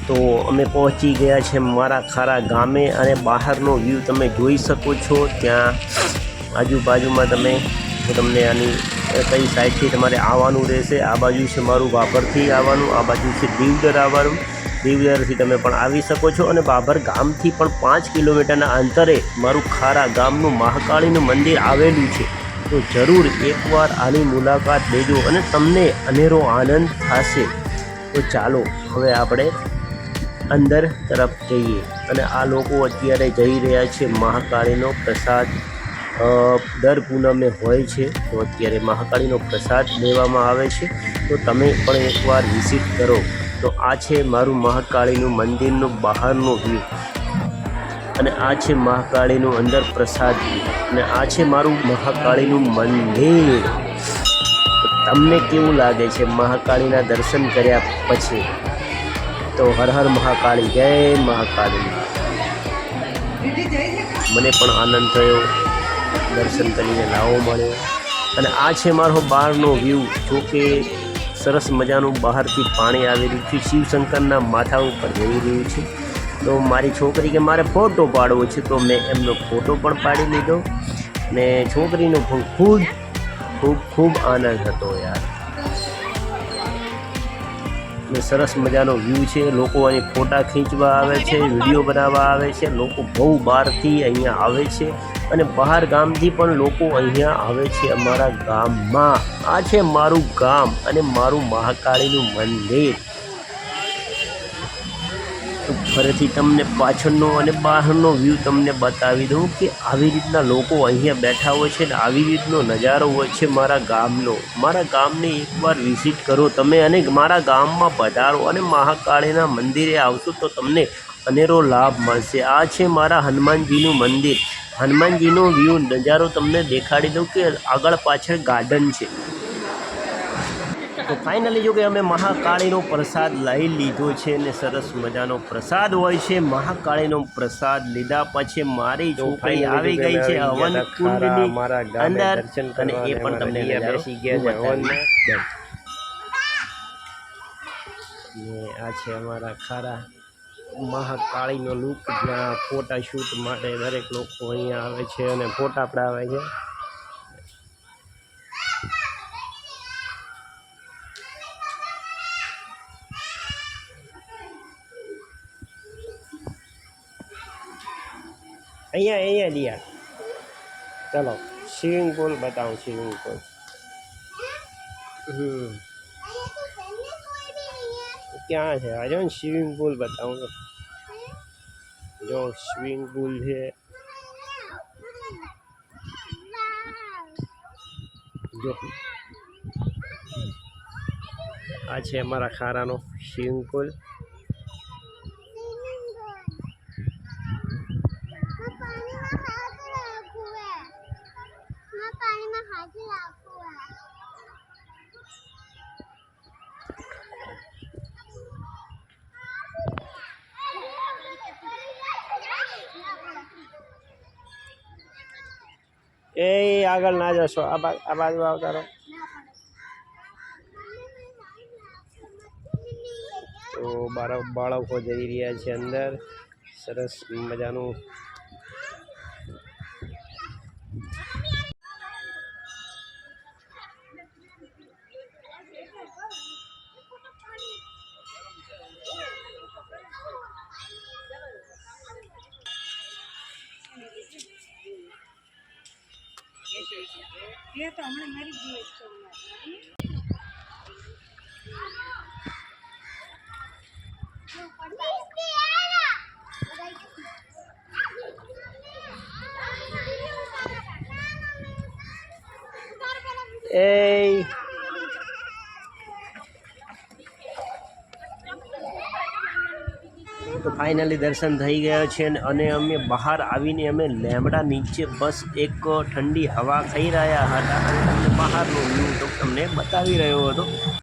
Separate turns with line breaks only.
તો અમે પહોંચી ગયા છે મારા ખારા ગામે અને બહારનો વ્યૂ તમે જોઈ શકો છો। ત્યાં આજુબાજુમાં હું તમને આની કઈ સાઈડથી તમારે આવવાનું રહેશે। આ બાજુ છે મારું બાબરથી આવવાનું, આ બાજુ છે દીવદર આવવાનું। દીવદરથી તમે પણ આવી શકો છો અને બાબર ગામથી પણ 5 કિલોમીટરના અંતરે મારું ખારા ગામનું મહાકાળીનું મંદિર આવેલું છે। તો જરૂર એકવાર આની મુલાકાત લેજો અને તમને અનેરો આનંદ થશે। તો ચાલો હવે આપણે અંદર તરફ જઈએ અને આ લોકો અત્યારે જઈ રહ્યા છે મહાકાળીનો પ્રસાદ દર પૂનમે હોય છે, તો અત્યારે મહાકાળીનો પ્રસાદ લેવામાં આવે છે। તો તમે પણ એકવાર વિઝિટ કરો। તો આ છે મારું મહાકાળીનું મંદિરનું બહારનો વ્યૂ અને આ છે મહાકાળીનું અંદર પ્રસાદ અને આ છે મારું મહાકાળીનું મંદિર। તો તમને કેવું લાગે છે મહાકાળીના દર્શન કર્યા પછી? તો હર હર મહાકાળી, જય મહાકાળી। મને પણ આનંદ થયો, દર્શન કરીને લાવો મળ્યો અને આ છે મારો બહારનો વ્યૂ। જો કે સરસ મજાનું બહારથી પાણી આવી રહ્યું છે, શિવશંકરના માથા ઉપર જઈ રહ્યું છે। તો મારી છોકરી કે મારે ફોટો પાડવો છે, તો મેં એમનો ફોટો પણ પાડી લીધો ને છોકરીનો પણ ખૂબ આનંદ હતો યાર। ને સરસ મજાનો વ્યૂ છે, લોકો અહીં ફોટા ખીંચવા આવે છે, વિડીયો બનાવવા આવે છે। લોકો બહુ બહારથી અહીંયા આવે છે અને બહાર ગામથી પણ લોકો અહીંયા આવે છે અમારા ગામમાં। આ છે મારું ગામ અને મારું મહાકાળીનું મંદિર। તો ફરીથી તમને પાછળનો અને બહારનો વ્યૂ તમને બતાવી દઉં કે આવી રીતના લોકો અહીંયા બેઠા હોય છે ને આવી રીતનો નજારો હોય છે મારા ગામનો। મારા ગામને એકવાર વિઝિટ કરો તમે અને મારા ગામમાં પધારો અને મહાકાળીના મંદિરે આવશો તો તમને અનેરો લાભ મળશે। આ છે મારા હનુમાનજીનું મંદિર। હનુમાનજીનો વ્યૂ નજારો તમને દેખાડી દઉં કે આગળ પાછળ ગાર્ડન છે। તો ફાઇનલી જો કે અમે મહાકાળીનો પ્રસાદ લઈ લીધો છે ને સરસ મજાનો પ્રસાદ હોય છે। મહાકાળીનો પ્રસાદ લીધા પછી મારી છોકરી આવી ગઈ છે હવન કુંડની અંદર અને એ પણ તમને બેસી ગયા છે। આ છે અમારા ખારા મહાકાળીનો લુક, જ્યાં ફોટા શૂટ માટે દરેક લોકો અહીંયા આવે છે અને ફોટા પડાવે છે। અહીંયા દિયા चलो स्विमिंग पूल बताओ। स्विमिंग पूल क्या है? आ जाओ स्विमिंग पूल बताऊँ जो स्विमिंग पूल है जो आ છે અમારા ખારાનો સ્વિમિંગ પૂલ। એ આગળ ના જશો, આ બાજુ આવતા રહો। તો બાળકો જઈ રહ્યા છે અંદર, સરસ મજાનું।
ये तो हमने मेरी जीएस
તો ફાઇનલી દર્શન થઈ ગયા છે અને અમે બહાર આવીને અમે લેમડા નીચે બસ એક ઠંડી હવા ખાઈ રહ્યા હતા અને તમને બહારનો વ્યૂ તો તમને બતાવી રહ્યો હતો।